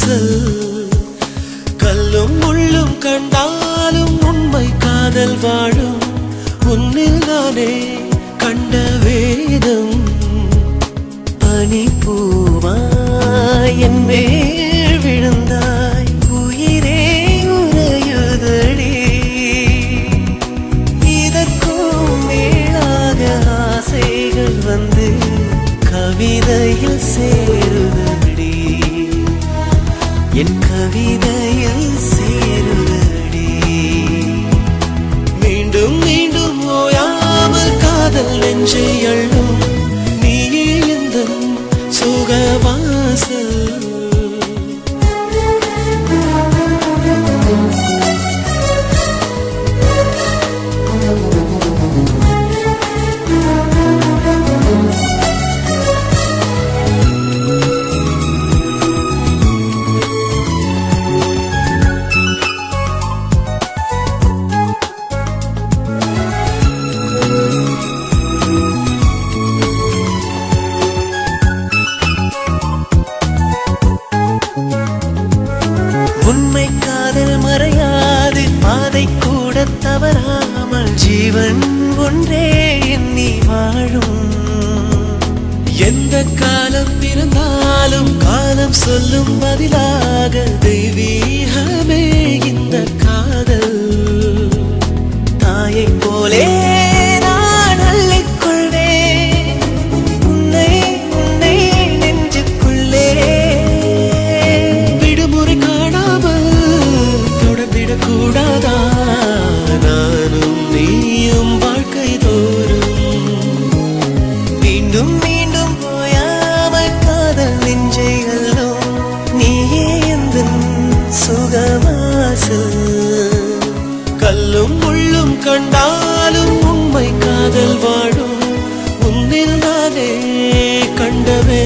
வாசல் கல்லும் முள்ளும் கண்டாலும் உண்மை காதல் வாழும் உன்னில் நானே கண்ட வேதம் பனிப்பூவாய் என் மேல் விழுந்தாய் உயிரே உறையுதடி இதற்கும் மேலாக ஆசைகள் வந்து கவிதையில் சேருதடி என் கவிதையில் சேருதடி மீண்டும் மீண்டும் ஓயாமல் காதல் நெஞ்சை அள்ளும் நீயே எந்தன் சுகவாசல் உண்மை காதல் மறையாது பாதை கூட தவறாமல் ஜீவன் ஒன்றே எண்ணி வாழும் எந்த காலம் இருந்தாலும் காலம் சொல்லும் பதிலாக தெய்வீகமே இந்த காதல் தாயை போலே நான் அள்ளிக்கொள்வேன் உன்னை உன்னை நெஞ்சுக்குள்ளே விடுமுறை காணாமல் தொடர்ந்திடக்கூடாதா நானும் நீயும் வாழ்க்கை தோறும் மீண்டும் மீண்டும் போயாமல் காதல் நெஞ்சை அள்ளும் நீயே எந்தன் சுகவாசல் கல்லும் முள்ளும் கண்டாலும் உண்மை காதல் வாழும் உன்னில் நானே கண்டவே